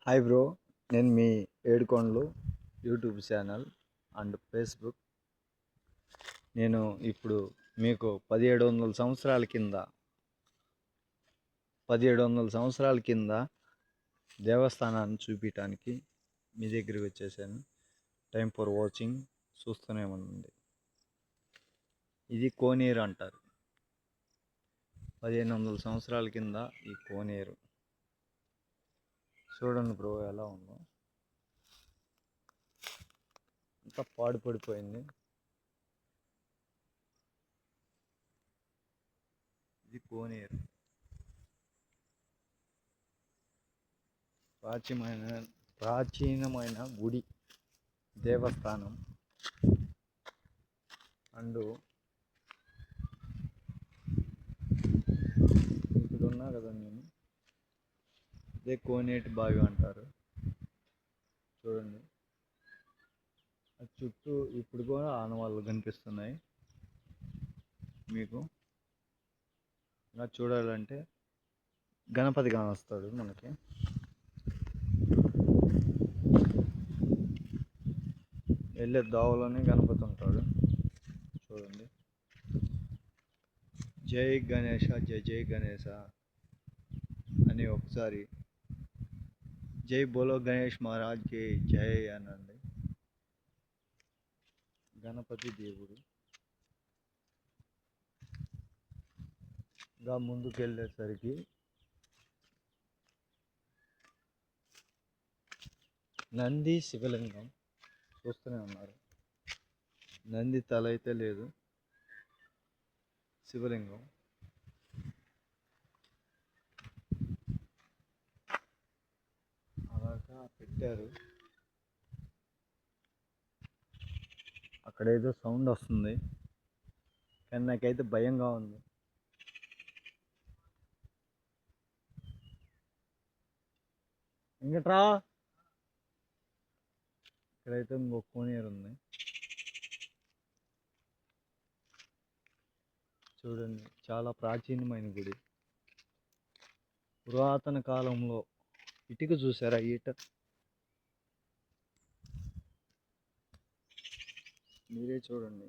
Hi bro, నేను మీ ఏడుకొండలు YouTube channel and Facebook. నేను ఇప్పుడు మీకు 1700 సంవత్సరాల కింద దేవస్థానాన్ని చూపించడానికి మీ దగ్గరికి వచ్చేసాను. టైం ఫర్ వాచింగ్, చూస్తూనే ఉండండి. ఇది కోనేరు అంటారు. 1500 సంవత్సరాల కింద ఈ కోనేరు చూడండి బ్రో ఎలా ఉందో. అంతా పాడుపడిపోయింది. ఇది కోనేరు, ప్రాచీనమైన గుడి, దేవస్థానం. అండ్ ఇక్కడ ఉన్నా కదా నేను, ఇదే కోనేటి బావి అంటారు. చూడండి, ఆ చుట్టూ ఇప్పుడు కూడా ఆనవాళ్ళు కనిపిస్తున్నాయి. మీకు ఇలా చూడాలంటే గణపతి కానొస్తాడు మనకి. వెళ్ళే దావలోనే గణపతి ఉంటాడు. చూడండి, జై గణేష, జై జై గణేష అని ఒకసారి జై బోలో గణేష్ మహారాజ్కి జై అనండి. గణపతి దేవుడు ఇంకా ముందుకు వెళ్ళేసరికి నంది శివలింగం చూస్తూనే ఉన్నారు. నంది తల అయితే లేదు, శివలింగం. అలాగా పెట్టారు. అక్కడ ఏదో సౌండ్ వస్తుంది, కానీ నాకైతే భయంగా ఉంది. ఇంకట్రా, ఇక్కడైతే ఇంకొక కోనేరు ఉంది. చూడండి, చాలా ప్రాచీనమైన గుడి. పురాతన కాలంలో ఇటుక చూసారా, ఈట మీరే చూడండి,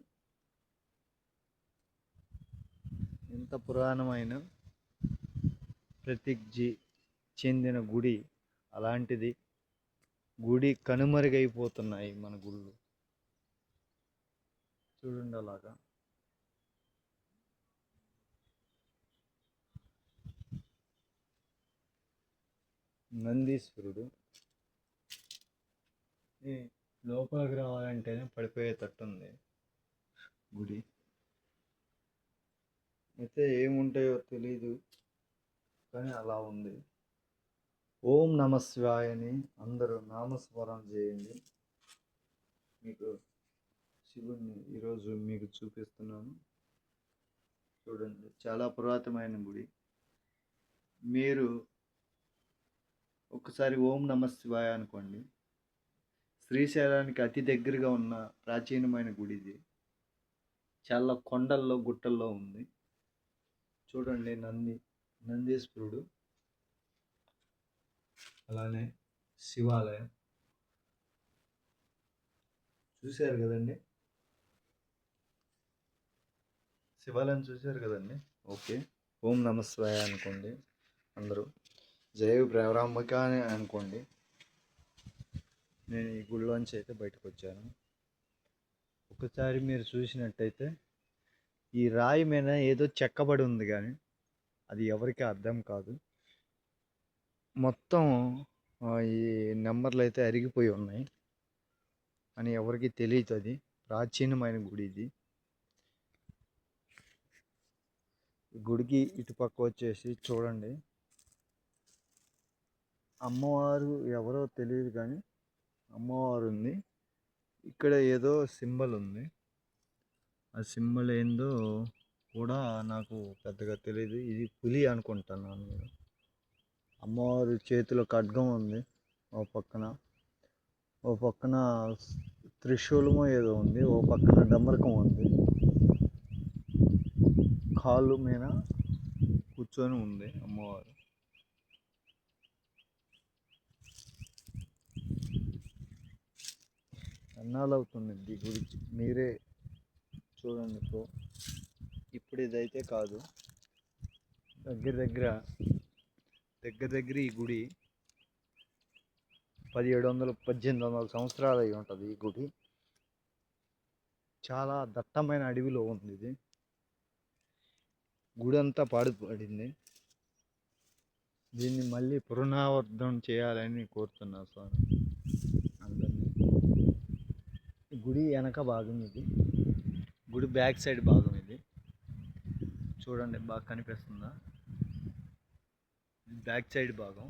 ఎంత పురాణమైన ప్రతిజ్ఞ చెందిన గుడి. అలాంటిది గుడి కనుమరుగైపోతున్నాయి మన గుళ్ళు. చూడండి అలాగా. నందీశ్వరుడు లోపలికి రావాలంటేనే పడిపోయేటట్టుంది గుడి. అయితే ఏముంటాయో తెలీదు, కానీ అలా ఉంది. ఓం నమ శివాయని అందరూ నామస్మరణ చేయండి. మీకు శివుణ్ణి ఈరోజు మీకు చూపిస్తున్నాను. చూడండి, చాలా పురాతనమైన గుడి. మీరు ఒకసారి ఓం నమ శివాయ అనుకోండి. శ్రీశైలానికి అతి దగ్గరగా ఉన్న ప్రాచీనమైన గుడి ఇది. చాలా కొండల్లో గుట్టల్లో ఉంది. చూడండి, నందీశ్వరుడు, అలానే శివాలయం చూశారు కదండి. శివాలయం చూశారు కదండి. ఓకే, ఓం నమ శివాయ అనుకోండి అందరూ. జై బ్రహ్మాంబిక అని అనుకోండి. నేను ఈ గుడిలోంచి అయితే బయటకు వచ్చాను. ఒకసారి మీరు చూసినట్టయితే ఈ రాయి మీద ఏదో చెక్కబడి ఉంది, కానీ అది ఎవరికి అర్థం కాదు. మొత్తం ఈ నెంబర్లు అయితే అరిగిపోయి ఉన్నాయి అని ఎవరికి తెలియదు. అది ప్రాచీనమైన గుడి ఇది. గుడికి ఇటుపక్క వచ్చేసి చూడండి, అమ్మవారు ఎవరో తెలియదు, కానీ అమ్మవారు ఉంది. ఇక్కడ ఏదో సింబల్ ఉంది, ఆ సింబల్ ఏందో కూడా నాకు పెద్దగా తెలియదు. ఇది పులి అనుకుంటున్నాను నేను. అమ్మవారి చేతిలో ఖడ్గం ఉంది, ఓ పక్కన త్రిశూలమో ఏదో ఉంది, ఓ పక్కన డమరకం ఉంది. కాళ్ళు మీద కూర్చొని ఉంది అమ్మవారు. ఎన్నాళ్ళు అవుతుంది గుడికి మీరే చూడండి బ్రో. ఇప్పుడు ఇదైతే కాదు, దగ్గర దగ్గర ఈ గుడి 1700-1800 సంవత్సరాలు అయి ఉంటుంది. ఈ గుడి చాలా దట్టమైన అడవిలో ఉంది. ఇది గుడి అంతా పాడుపడింది. దీన్ని మళ్ళీ పునరావృతం చేయాలని కోరుతున్నా స్వామి అందరినీ. గుడి వెనక భాగం ఇది, గుడి బ్యాక్ సైడ్ భాగం ఇది. చూడండి బాగా కనిపిస్తుందా, బ్యాక్ సైడ్ భాగం.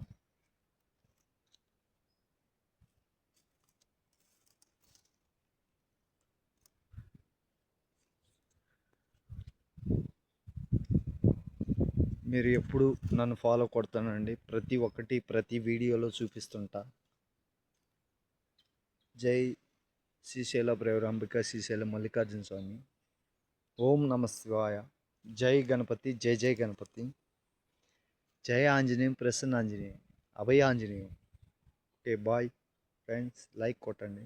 మీరు ఎప్పుడు నన్ను ఫాలో కొడతానండి, ప్రతి ఒక్కటి ప్రతి వీడియోలో చూపిస్తుంటా. జై శ్రీశైల భైరవాంబిక శ్రీశైల మల్లికార్జున స్వామి. ఓం నమ శివాయ. జై గణపతి, జై జై గణపతి. జై ఆంజనేయం, ప్రసన్న ఆంజనేయం, అభయ Anjaneyam. Okay bye friends, like కొట్టండి.